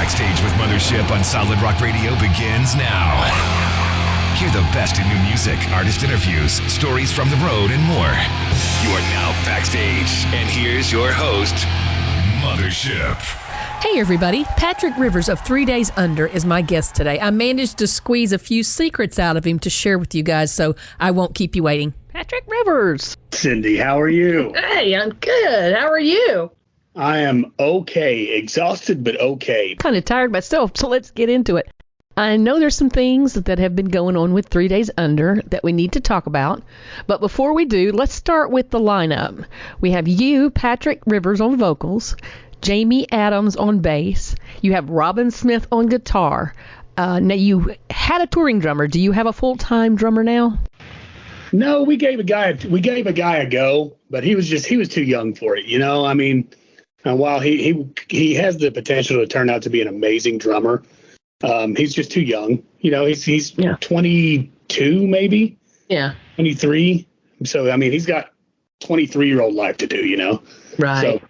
Backstage with Mothership on Solid Rock Radio begins now. Hear the best in new music, artist interviews, stories from the road, and more. You are now backstage, and here's your host, Mothership. Hey everybody, Patrick Rivers of 3 Days Under is my guest today. I managed to squeeze a few secrets out of him to share with you guys, so I won't keep you waiting. Patrick Rivers. Cindy, how are you? Hey, I'm good. How are you? I am okay. Exhausted, but okay. Kind of tired myself, so let's get into it. I know there's some things that have been going on with 3 Days Under that we need to talk about. But before we do, let's start with the lineup. We have you, Patrick Rivers, on vocals, Jamie Adams on bass. You have Robin Smith on guitar. Now, you had a touring drummer. Do you have a full-time drummer now? No, we gave a guy a go, but he was too young for it. You know, I mean, while he has the potential to turn out to be an amazing drummer, he's just too young. You know, he's 22 maybe. Yeah. 23. So I mean, he's got 23-year-old life to do. You know. Right. So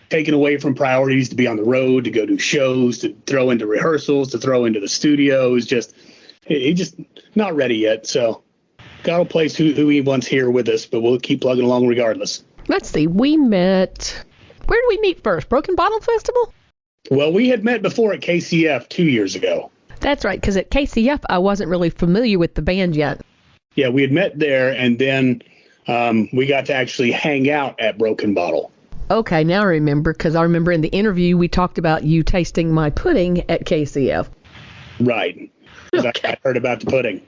taken away from priorities to be on the road, to go do shows, to throw into rehearsals, to throw into the studio is just he's just not ready yet. So God will place who he wants here with us, but we'll keep plugging along regardless. Let's see. We met. Where did we meet first? Broken Bottle Festival? Well, we had met before at KCF 2 years ago. That's right, because at KCF, I wasn't really familiar with the band yet. Yeah, we had met there, and then we got to actually hang out at Broken Bottle. Okay, now I remember, because I remember in the interview we talked about you tasting my pudding at KCF. Right. Okay. I heard about the pudding.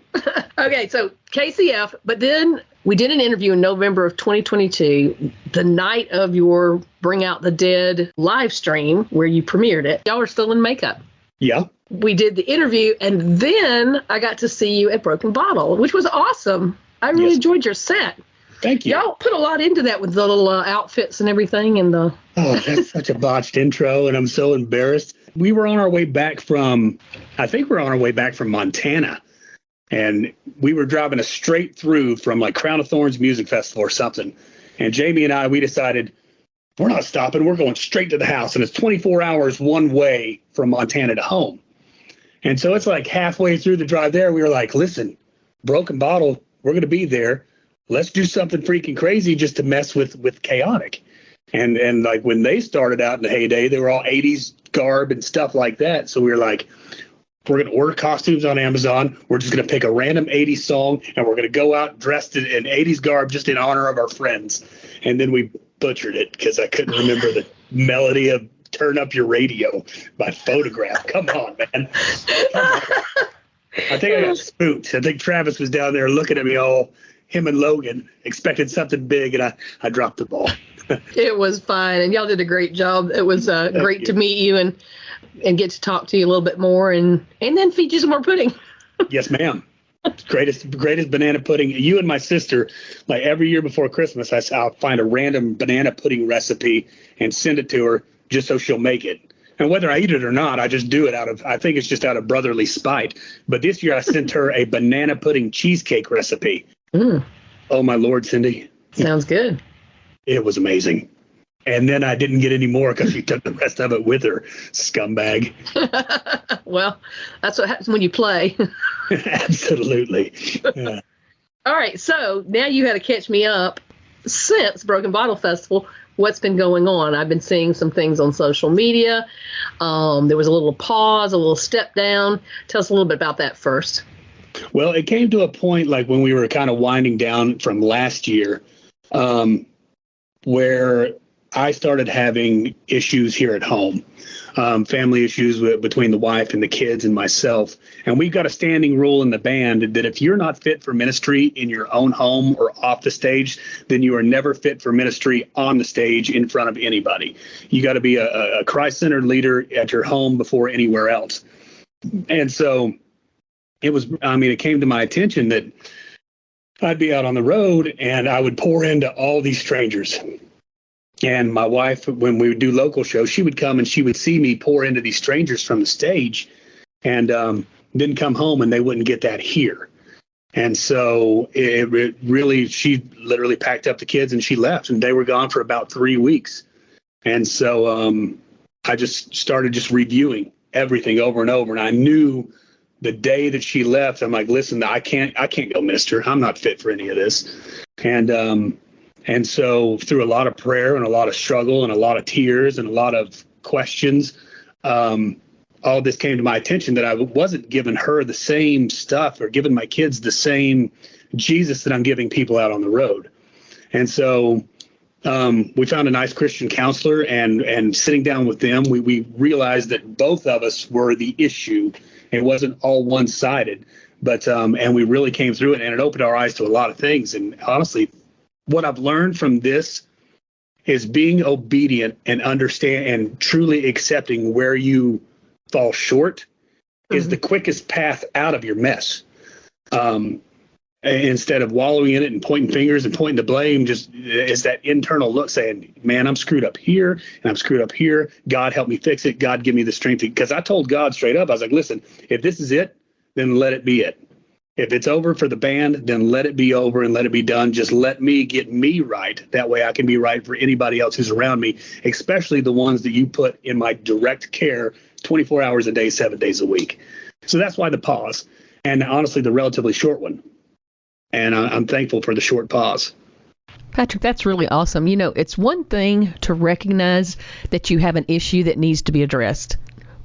Okay, so KCF, but then we did an interview in November of 2022, the night of your Bring Out the Dead live stream where you premiered it. Y'all were still in makeup. Yeah. We did the interview, and then I got to see you at Broken Bottle, which was awesome. I really enjoyed your set. Thank you. Y'all put a lot into that with the little outfits and everything. And the Oh, that's such a botched intro, and I'm so embarrassed. We were on our way back from Montana, and we were driving us straight through from like Crown of Thorns Music Festival or something. And Jamie and we decided we're not stopping. We're going straight to the house, and it's 24 hours one way from Montana to home. And so it's like halfway through the drive there, we were like, listen, Broken Bottle, we're going to be there. Let's do something freaking crazy just to mess with Chaotic. And like when they started out in the heyday, they were all 80s garb and stuff like that. So we were like, we're going to order costumes on Amazon. We're just going to pick a random 80s song, and we're going to go out dressed in 80s garb just in honor of our friends. And then we butchered it because I couldn't remember the melody of Turn Up Your Radio by Photograph. Come on, man. Come on. I think I got spooked. I think Travis was down there looking at me all, him and Logan, expected something big, and I dropped the ball. It was fine, and y'all did a great job. It was great to meet you and get to talk to you a little bit more, and then feed you some more pudding. Yes, ma'am. Greatest banana pudding. You and my sister, like every year before Christmas, I'll find a random banana pudding recipe and send it to her just so she'll make it. And whether I eat it or not, I just do it I think it's just out of brotherly spite. But this year I sent her a banana pudding cheesecake recipe. Mm. Oh, my Lord, Cindy. Sounds good. It was amazing. And then I didn't get any more because she took the rest of it with her, scumbag. Well, that's what happens when you play. Absolutely. Yeah. All right, so now you had to catch me up. Since Broken Bottle Festival, what's been going on? I've been seeing some things on social media. There was a little pause, a little step down. Tell us a little bit about that first. Well, it came to a point like when we were kind of winding down from last year, where I started having issues here at home, family issues between the wife and the kids and myself. And we've got a standing rule in the band that if you're not fit for ministry in your own home or off the stage, then you are never fit for ministry on the stage in front of anybody. You got to be a Christ-centered leader at your home before anywhere else. And so it came to my attention that I'd be out on the road and I would pour into all these strangers. And my wife, when we would do local shows, she would come and she would see me pour into these strangers from the stage and then come home and they wouldn't get that here. And so she literally packed up the kids and she left, and they were gone for about 3 weeks. And so I just started reviewing everything over and over. And I knew the day that she left, I'm like, listen, I can't go minister. I'm not fit for any of this. And so through a lot of prayer and a lot of struggle and a lot of tears and a lot of questions, all this came to my attention that I wasn't giving her the same stuff or giving my kids the same Jesus that I'm giving people out on the road. And so we found a nice Christian counselor, and sitting down with them, we realized that both of us were the issue. It wasn't all one-sided, but and we really came through it, and it opened our eyes to a lot of things. And honestly, what I've learned from this is being obedient and understand and truly accepting where you fall short is the quickest path out of your mess. Instead of wallowing in it and pointing fingers and pointing the blame, just is that internal look saying, man, I'm screwed up here and I'm screwed up here. God, help me fix it. God, give me the strength. Because I told God straight up, I was like, listen, if this is it, then let it be it. If it's over for the band, then let it be over and let it be done. Just let me get me right. That way I can be right for anybody else who's around me, especially the ones that you put in my direct care 24 hours a day, 7 days a week. So that's why the pause, and honestly, the relatively short one. And I'm thankful for the short pause. Patrick, that's really awesome. You know, it's one thing to recognize that you have an issue that needs to be addressed,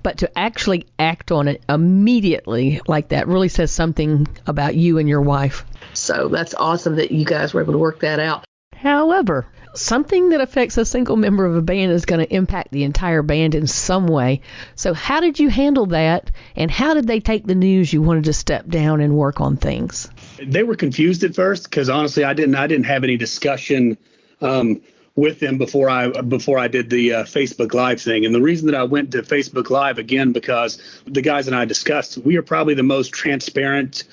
but to actually act on it immediately like that really says something about you and your wife. So that's awesome that you guys were able to work that out. However, something that affects a single member of a band is going to impact the entire band in some way. So how did you handle that, and how did they take the news you wanted to step down and work on things? They were confused at first because honestly, I didn't have any discussion with them before I did the Facebook Live thing. And the reason that I went to Facebook Live again, because the guys and I discussed, we are probably the most transparent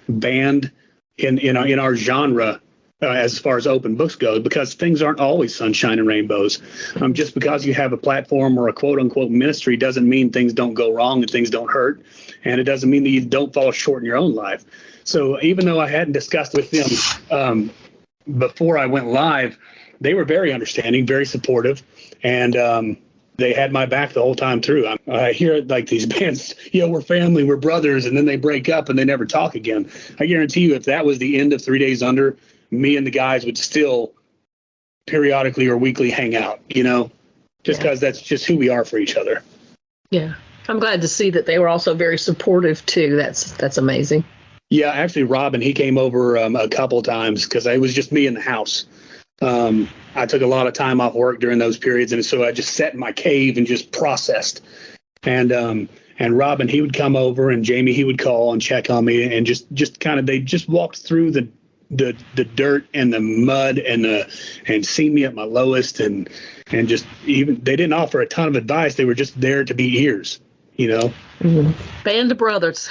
band in our genre. As far as open books goes, because things aren't always sunshine and rainbows. Just because you have a platform or a quote unquote ministry doesn't mean things don't go wrong and things don't hurt. And it doesn't mean that you don't fall short in your own life. So even though I hadn't discussed with them before I went live, they were very understanding, very supportive. And they had my back the whole time through. I hear like these bands, we're family, we're brothers, and then they break up and they never talk again. I guarantee you, if that was the end of 3 Days Under, me and the guys would still periodically or weekly hang out, just because that's just who we are for each other. Yeah. I'm glad to see that they were also very supportive too. That's amazing. Yeah, actually, Robin, he came over a couple of times because it was just me in the house. I took a lot of time off work during those periods, and so I just sat in my cave and just processed. And Robin, he would come over, and Jamie, he would call and check on me, and just kind of, they just walked through the dirt and the mud and seen me at my lowest, and just even they didn't offer a ton of advice. They were just there to be ears, Mm-hmm. Band of brothers.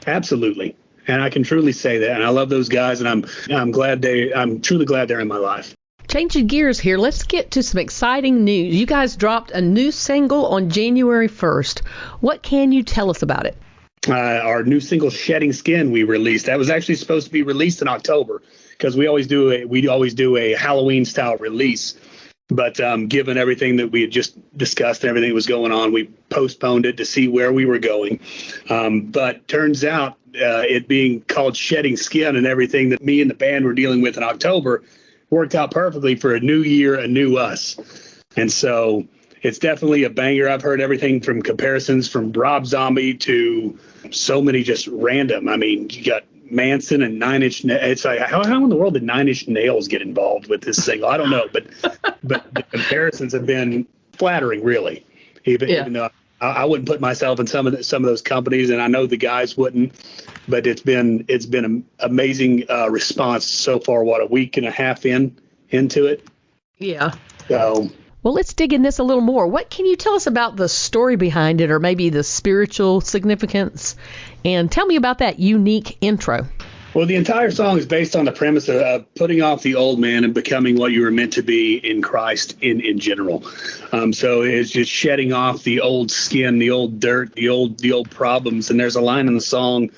Absolutely. And I can truly say that. And I love those guys, and I'm truly glad they're in my life. Changing gears here, let's get to some exciting news. You guys dropped a new single on January 1st. What can you tell us about it? Our new single, Shedding Skin, we released. That was actually supposed to be released in October because we always do a Halloween style release. But given everything that we had just discussed and everything that was going on, we postponed it to see where we were going. But turns out it being called Shedding Skin and everything that me and the band were dealing with in October worked out perfectly for a new year, a new us. And so it's definitely a banger. I've heard everything from comparisons from Rob Zombie to so many just random. I mean, you got Manson and Nine Inch Nails. It's like, how in the world did Nine Inch Nails get involved with this single? I don't know, but the comparisons have been flattering, really. Even though I wouldn't put myself in some of those companies, and I know the guys wouldn't. But it's been an amazing response so far. What, a week and a half into it? Yeah. So. Well, let's dig in this a little more. What can you tell us about the story behind it, or maybe the spiritual significance? And tell me about that unique intro. Well, the entire song is based on the premise of putting off the old man and becoming what you were meant to be in Christ in general. So it's just shedding off the old skin, the old dirt, the old problems. And there's a line in the song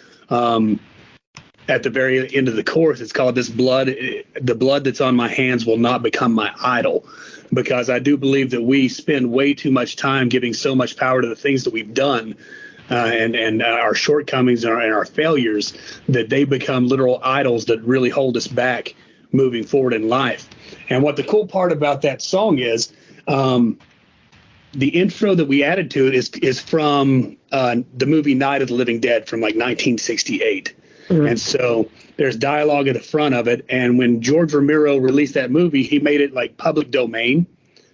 at the very end of the chorus. It's called, the blood that's on my hands will not become my idol. because I do believe that we spend way too much time giving so much power to the things that we've done and our shortcomings and our failures, that they become literal idols that really hold us back moving forward in life. And what the cool part about that song is, the intro that we added to it is from the movie Night of the Living Dead from like 1968. Mm-hmm. And so there's dialogue at the front of it. And when George Romero released that movie, he made it like public domain.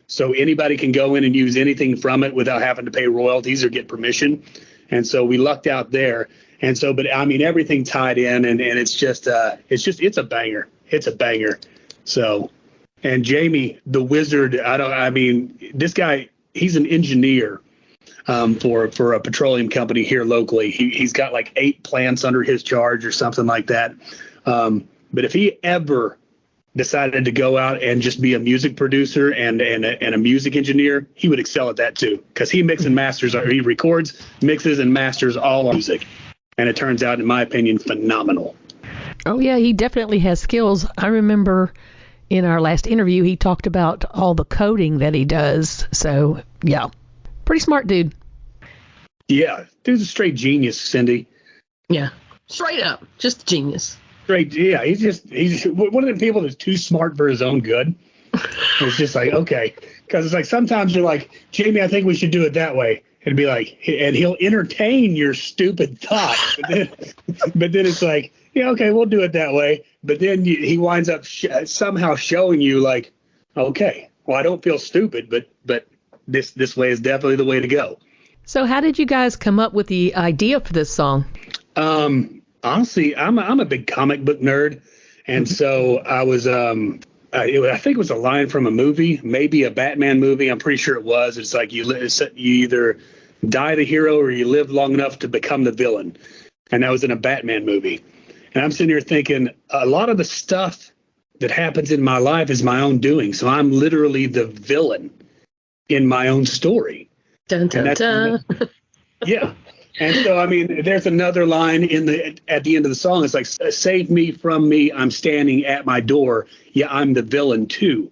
So anybody can go in and use anything from it without having to pay royalties or get permission. And so we lucked out there. And so, but I mean, everything tied in, and it's a banger. It's a banger. So, and Jamie, the wizard, this guy, he's an engineer for a petroleum company here locally. He's got like 8 plants under his charge or something like that. But if he ever decided to go out and just be a music producer and a music engineer, he would excel at that too, because he he records, mixes, and masters all music. And it turns out, in my opinion, phenomenal. Oh, yeah, he definitely has skills. I remember in our last interview, he talked about all the coding that he does. So, yeah, pretty smart dude. Yeah, dude's a straight genius, Cindy. Yeah, straight up, just a genius. Straight, yeah, he's one of the people that's too smart for his own good. It's just like, okay, because it's like sometimes you're like, Jamie, I think we should do it that way. And be like, and he'll entertain your stupid thought. But then it's like, yeah, okay, we'll do it that way. But then he winds up somehow showing you like, okay, well, I don't feel stupid, but this way is definitely the way to go. So how did you guys come up with the idea for this song? Honestly, I'm a big comic book nerd. And so I was, I think it was a line from a movie, maybe a Batman movie. I'm pretty sure it was. It's like you either die the hero or you live long enough to become the villain. And that was in a Batman movie. And I'm sitting here thinking, a lot of the stuff that happens in my life is my own doing. So I'm literally the villain in my own story. Dun, dun, dun. Yeah. And so, I mean, there's another line at the end of the song. It's like, save me from me. I'm standing at my door. Yeah, I'm the villain, too.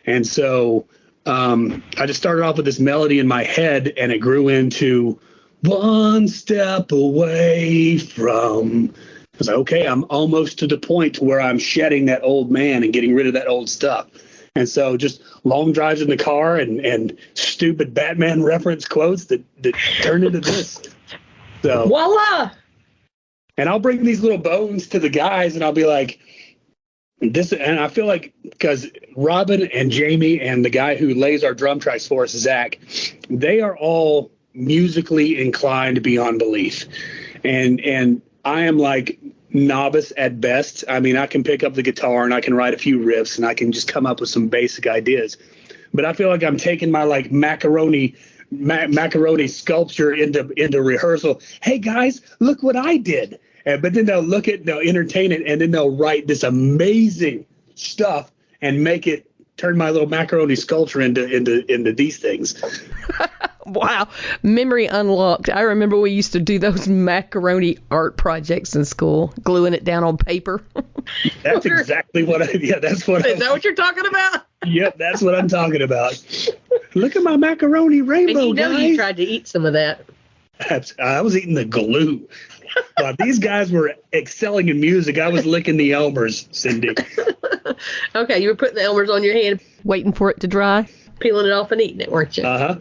And so I just started off with this melody in my head, and it grew into one step away from. I was like, okay, I'm almost to the point where I'm shedding that old man and getting rid of that old stuff. And so just long drives in the car and stupid Batman reference quotes that turned into this. So, voila! And I'll bring these little bones to the guys, and I'll be like, this. And I feel like because Robin and Jamie and the guy who lays our drum tracks for us, Zach, they are all musically inclined beyond belief. And I am like novice at best. I mean, I can pick up the guitar and I can write a few riffs and I can just come up with some basic ideas. But I feel like I'm taking my like macaroni sculpture into rehearsal. Hey guys, look what I did. But then they'll entertain it, and then they'll write this amazing stuff and turn my little macaroni sculpture into these things. Wow. Memory unlocked. I remember we used to do those macaroni art projects in school, gluing it down on paper. That's exactly what that's what. Is that what you're talking about? Yep, that's what I'm talking about. Look at my macaroni rainbow, and guys. You tried to eat some of that. I was eating the glue. While these guys were excelling in music, I was licking the Elmers, Cindy. Okay, you were putting the Elmers on your hand. Waiting for it to dry. Peeling it off and eating it, weren't you? Uh-huh.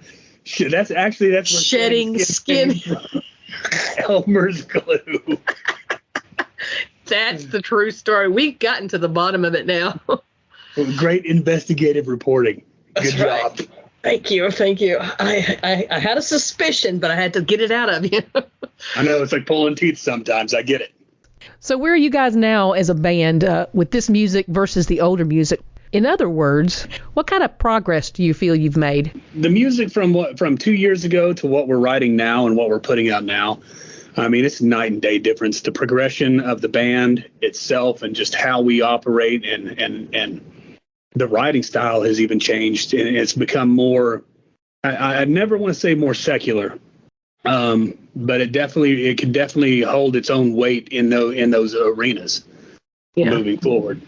That's where shedding skin. Elmer's glue. That's the true story. We've gotten to the bottom of it now. Great investigative reporting. Good job. Thank you. I had a suspicion, but I had to get it out of you. I know, it's like pulling teeth sometimes. I get it. So where are you guys now as a band with this music versus the older music? In other words, what kind of progress do you feel you've made? The music from 2 years ago to what we're writing now and what we're putting out now, I mean, it's night and day difference. The progression of the band itself and just how we operate and the writing style has even changed, and it's become more, I never want to say more secular, but it can definitely hold its own weight in those arenas moving forward.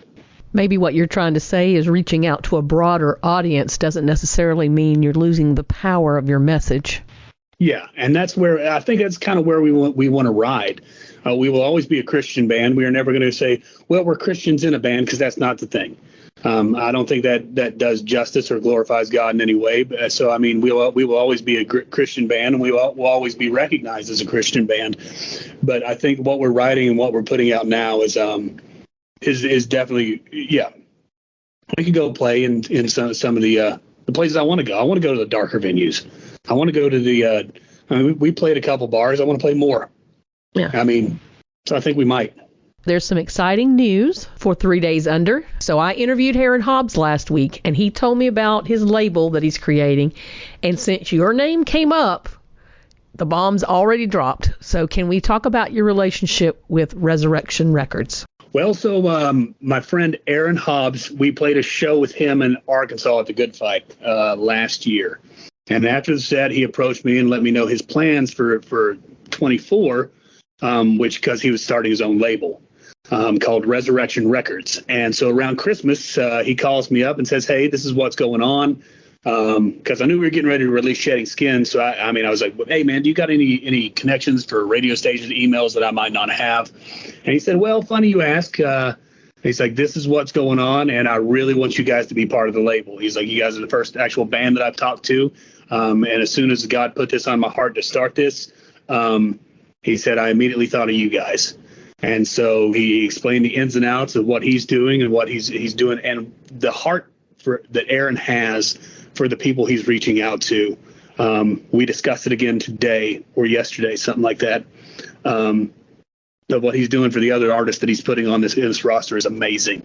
Maybe what you're trying to say is reaching out to a broader audience doesn't necessarily mean you're losing the power of your message. Yeah, and that's where I think that's kind of where we want to ride. We will always be a Christian band. We are never going to say, well, we're Christians in a band, because that's not the thing. I don't think that does justice or glorifies God in any way. So, I mean, we will always be a Christian band, and will always be recognized as a Christian band. But I think what we're writing and what we're putting out now is definitely, yeah. We could go play in some of the places I want to go. I want to go to the darker venues. I want to go to the. We played a couple bars. I want to play more. Yeah. I mean, so I think we might. There's some exciting news for 3 Days Under. So I interviewed Aaron Hobbs last week, and he told me about his label that he's creating. And since your name came up, the bomb's already dropped. So can we talk about your relationship with Resurrection Records? Well, so my friend Aaron Hobbs, we played a show with him in Arkansas at the Good Fight last year. And after the set, he approached me and let me know his plans for 24, because he was starting his own label called Resurrection Records. And so around Christmas, he calls me up and says, hey, this is what's going on. Because I knew we were getting ready to release Shedding Skin. So, I was like, hey, man, do you got any connections for radio stations, emails that I might not have? And he said, well, funny you ask. He's like, this is what's going on, and I really want you guys to be part of the label. He's like, you guys are the first actual band that I've talked to. And as soon as God put this on my heart to start this, he said, I immediately thought of you guys. And so he explained the ins and outs of what he's doing and what he's doing, and the heart that Aaron has for the people he's reaching out to. We discussed it again today or yesterday, something like that. Of what he's doing for the other artists that he's putting on this roster is amazing.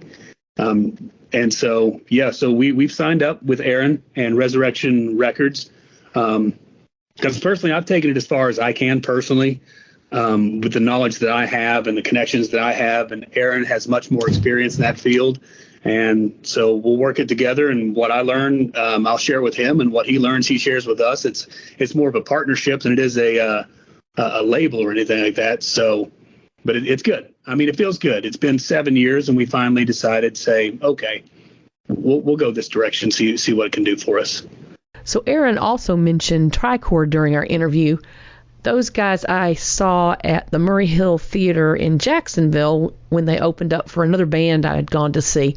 And so, yeah, so we've signed up with Aaron and Resurrection Records. Because personally, I've taken it as far as I can personally, with the knowledge that I have and the connections that I have. And Aaron has much more experience in that field. And so we'll work it together, and what I learn, I'll share with him, and what he learns, he shares with us. It's more of a partnership than it is a label or anything like that. So, but it's good. I mean, it feels good. It's been 7 years, and we finally decided to say, okay, we'll go this direction, see what it can do for us. So Aaron also mentioned Tricord during our interview. Those guys I saw at the Murray Hill Theater in Jacksonville when they opened up for another band I had gone to see.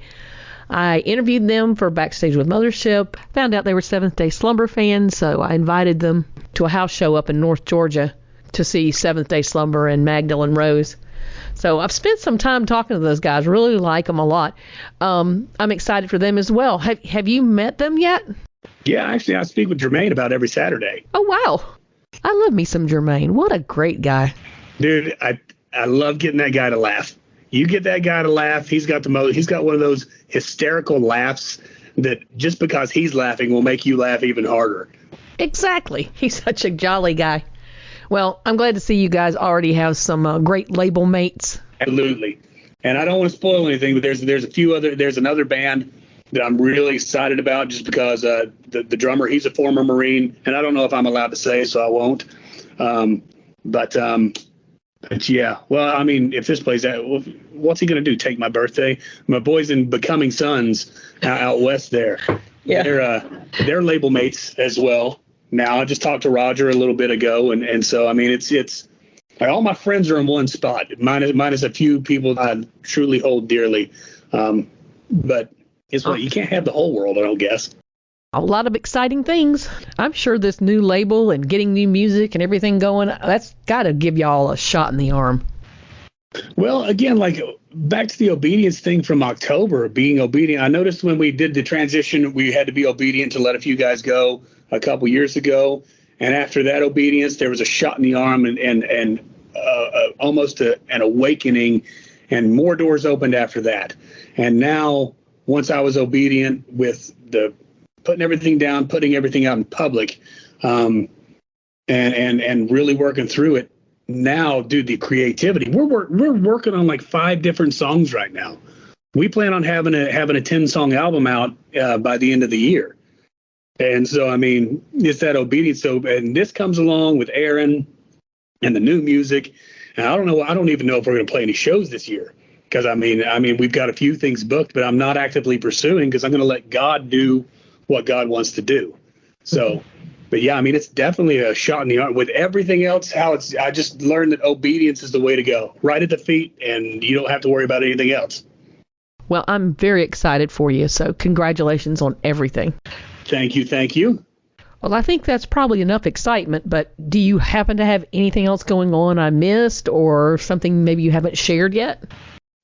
I interviewed them for Backstage with Mothership, found out they were Seventh Day Slumber fans, so I invited them to a house show up in North Georgia to see Seventh Day Slumber and Magdalene Rose. So I've spent some time talking to those guys, really like them a lot. I'm excited for them as well. Have you met them yet? Yeah, actually, I speak with Jermaine about every Saturday. Oh, wow. I love me some Jermaine. What a great guy. Dude, I love getting that guy to laugh. You get that guy to laugh, he's got one of those hysterical laughs that just because he's laughing will make you laugh even harder. Exactly. He's such a jolly guy. Well, I'm glad to see you guys already have some great label mates. Absolutely. And I don't want to spoil anything, but there's another band that I'm really excited about, just because the drummer, he's a former Marine, and I don't know if I'm allowed to say, so I won't. But yeah, well, I mean, if this plays out, what's he going to do? Take my birthday? My boys in Becoming Sons out west there. Yeah. They're label mates as well. Now, I just talked to Roger a little bit ago, and so, I mean, it's like all my friends are in one spot. Mine is a few people I truly hold dearly. But guess what? You can't have the whole world, I don't guess. A lot of exciting things. I'm sure this new label and getting new music and everything going, that's got to give y'all a shot in the arm. Well, again, like back to the obedience thing from October, being obedient. I noticed when we did the transition, we had to be obedient to let a few guys go a couple years ago. And after that obedience, there was a shot in the arm and almost an awakening, and more doors opened after that. And now, once I was obedient with the putting everything down, putting everything out in public, and really working through it. Now, dude, the creativity. We're working on like 5 different songs right now. We plan on having a 10-song album out by the end of the year. And so, I mean, it's that obedience. So, and this comes along with Aaron and the new music. And I don't even know if we're going to play any shows this year. because I mean, we've got a few things booked, but I'm not actively pursuing because I'm going to let God do what God wants to do. So, but yeah, I mean, it's definitely a shot in the arm with everything else. I just learned that obedience is the way to go, right at the feet, and you don't have to worry about anything else. Well, I'm very excited for you. So congratulations on everything. Thank you. Thank you. Well, I think that's probably enough excitement, but do you happen to have anything else going on I missed or something maybe you haven't shared yet?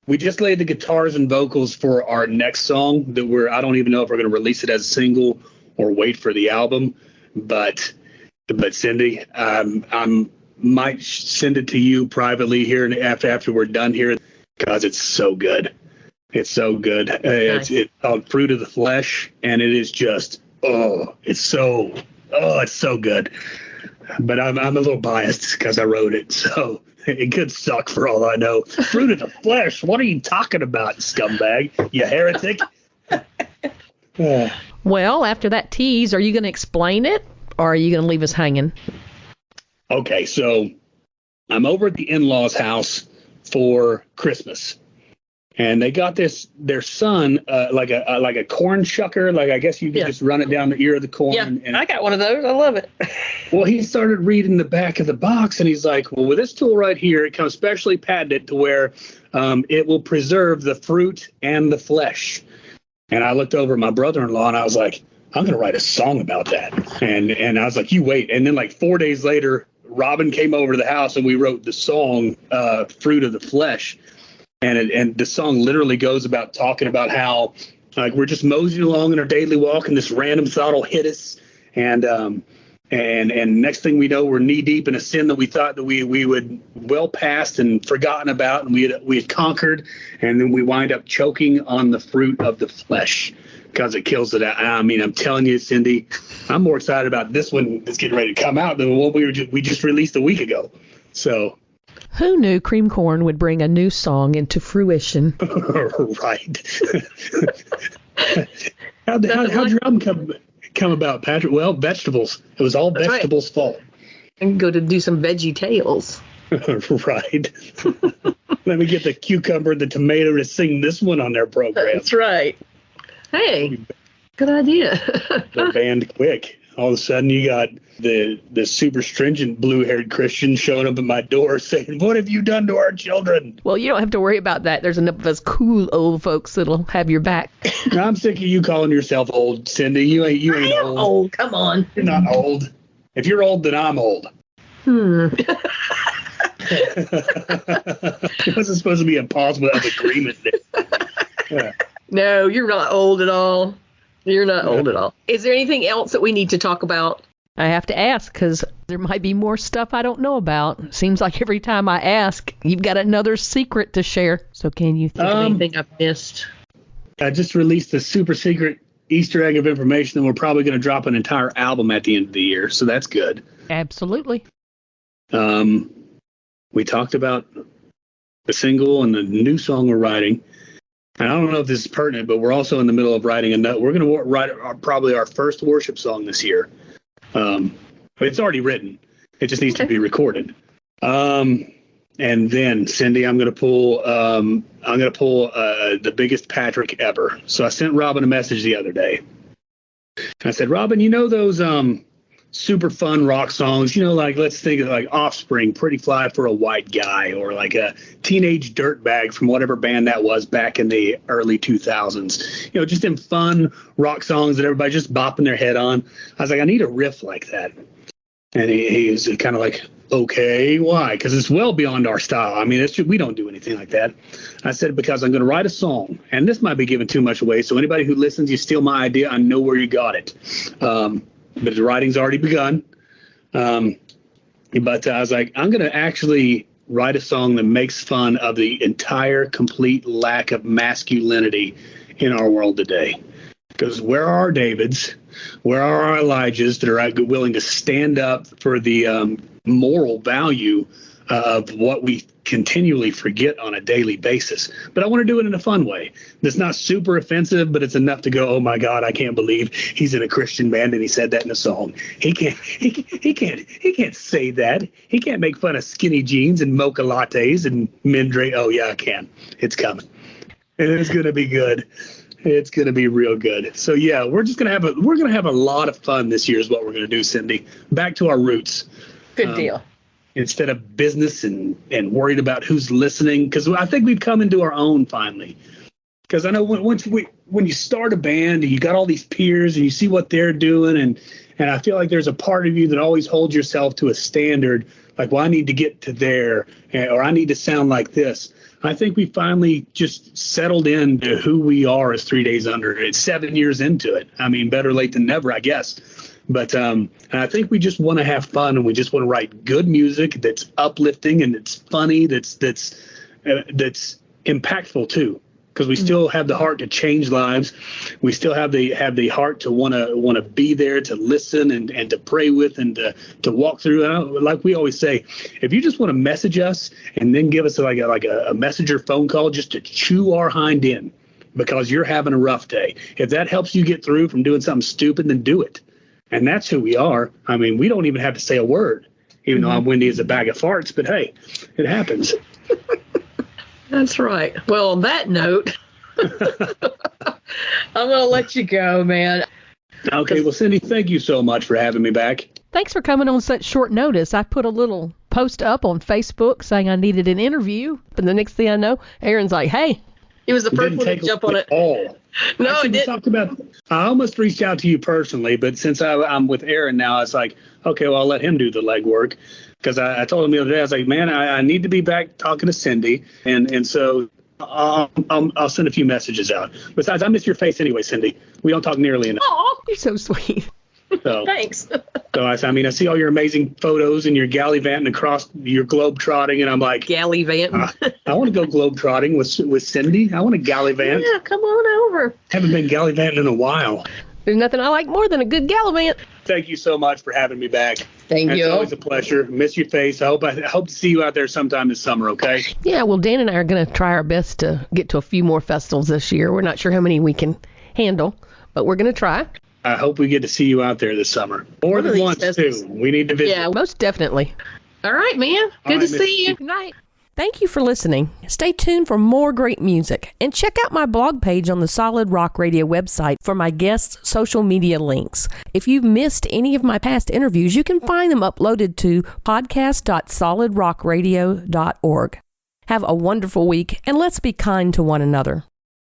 We just laid the guitars and vocals for our next song that I don't even know if we're going to release it as a single or wait for the album. But Cindy, I might send it to you privately here and after we're done here because it's so good. It's so good. Nice. It's called Fruit of the Flesh, and it is just it's so good. But I'm a little biased because I wrote it, so it could suck for all I know. Fruit of the Flesh. What are you talking about, scumbag? You heretic. Well, after that tease, are you going to explain it, or are you going to leave us hanging? Okay, so I'm over at the in-laws' house for Christmas, and they got their son like a corn shucker. Like I guess you could just run it down the ear of the corn. Yeah, and I got one of those. I love it. Well, he started reading the back of the box, and he's like, well, with this tool right here, it comes specially patented to where it will preserve the fruit and the flesh. And I looked over at my brother-in-law, and I was like, I'm going to write a song about that. And I was like, you wait. And then like 4 days later, Robin came over to the house, and we wrote the song Fruit of the Flesh. And the song literally goes about talking about how like we're just moseying along in our daily walk, and this random thought will hit us. And next thing we know, we're knee deep in a sin that we thought that we would well past and forgotten about, and we had conquered, and then we wind up choking on the fruit of the flesh because it kills it. I mean, I'm telling you, Cindy, I'm more excited about this one that's getting ready to come out than the one we just released a week ago. So. Who knew Cream Corn would bring a new song into fruition? Right. How'd your album come about, Patrick? Well, vegetables. It was all vegetables' fault. I can go to do some Veggie Tales. Right. Let me get the cucumber and the tomato to sing this one on their program. That's right. Hey, good idea. They're banned quick. All of a sudden, you got the super stringent blue-haired Christian showing up at my door saying, "What have you done to our children?" Well, you don't have to worry about that. There's enough of us cool old folks that'll have your back. I'm sick of you calling yourself old, Cindy. You ain't old. Old, come on. You're not old. If you're old, then I'm old. It wasn't supposed to be a pause without agreement. Yeah. No, you're not old at all. You're not old at all. Is there anything else that we need to talk about? I have to ask because there might be more stuff I don't know about. Seems like every time I ask, you've got another secret to share. So can you think of anything I've missed? I just released a super secret Easter egg of information, and we're probably going to drop an entire album at the end of the year. So that's good. Absolutely. We talked about the single and the new song we're writing. And I don't know if this is pertinent, but we're also in the middle of writing we're going to write probably our first worship song this year. It's already written. It just needs to be recorded. And then, Cindy, I'm going to pull the biggest Patrick ever. So I sent Robin a message the other day. I said, Robin, you know those super fun rock songs, like let's think of like Offspring, Pretty Fly for a White Guy, or like a Teenage Dirtbag from whatever band that was back in the early 2000s, just in fun rock songs that everybody just bopping their head on. I was like, I need a riff like that. And he was kind of like, okay, why? Because it's well beyond our style. I mean, we don't do anything like that. I said, because I'm going to write a song, and this might be giving too much away. So anybody who listens, you steal my idea, I know where you got it. But the writing's already begun. But I was like, I'm going to actually write a song that makes fun of the entire complete lack of masculinity in our world today. Because where are our Davids? Where are our Elijahs that are willing to stand up for the moral value of what we continually forget on a daily basis. But I want to do it in a fun way that's not super offensive, but it's enough to go, oh my God, I can't believe he's in a Christian band and he said that in a song. He can't say that. He can't make fun of skinny jeans and mocha lattes and Mendre. Oh yeah, I can. It's coming. And it's going to be good. It's going to be real good. So yeah, we're going to have a lot of fun this year is what we're going to do, Cindy. Back to our roots. Good deal. Instead of business and worried about who's listening, because I think we've come into our own finally. Because I know when you start a band and you got all these peers and you see what they're doing, and I feel like there's a part of you that always holds yourself to a standard, like, well, I need to get to there, or I need to sound like this. I think we finally just settled into who we are as 3 Days Under. It's 7 years into it. I mean, better late than never, I guess. But and I think we just want to have fun, and we just want to write good music that's uplifting and it's funny, that's impactful too, because we still have the heart to change lives. We still have the heart to want to be there, to listen and to pray with and to walk through. And like we always say, if you just want to message us and then give us like a messenger phone call just to chew our hind end because you're having a rough day, if that helps you get through from doing something stupid, then do it. And that's who we are. I mean, we don't even have to say a word, even though I'm windy as a bag of farts. But hey, it happens. That's right. Well, on that note, I'm going to let you go, man. Okay. Well, Cindy, thank you so much for having me back. Thanks for coming on such short notice. I put a little post up on Facebook saying I needed an interview. And the next thing I know, Aaron's like, hey. He was the first one to jump on it. No, it didn't. I almost reached out to you personally, but since I'm with Aaron now, it's like, okay, well, I'll let him do the legwork. Because I told him the other day, I was like, man, I need to be back talking to Cindy. And so I'll send a few messages out. Besides, I miss your face anyway, Cindy. We don't talk nearly enough. Oh, you're so sweet. So, thanks. So I mean, I see all your amazing photos and your gallivanting across your globe trotting, and I'm like, gallivanting. I want to go globe trotting with Cindy. I want to gallivant. Yeah, come on over. Haven't been gallivanting in a while. There's nothing I like more than a good gallivant. Thank you so much for having me back. Thank you. It's always a pleasure. Miss your face. I hope to see you out there sometime this summer. Okay. Yeah. Well, Dan and I are going to try our best to get to a few more festivals this year. We're not sure how many we can handle, but we're going to try. I hope we get to see you out there this summer. More than once, too. We need to visit. Yeah, most definitely. All right, man. Good to see you. Good night. Thank you for listening. Stay tuned for more great music. And check out my blog page on the Solid Rock Radio website for my guests' social media links. If you've missed any of my past interviews, you can find them uploaded to podcast.solidrockradio.org. Have a wonderful week, and let's be kind to one another.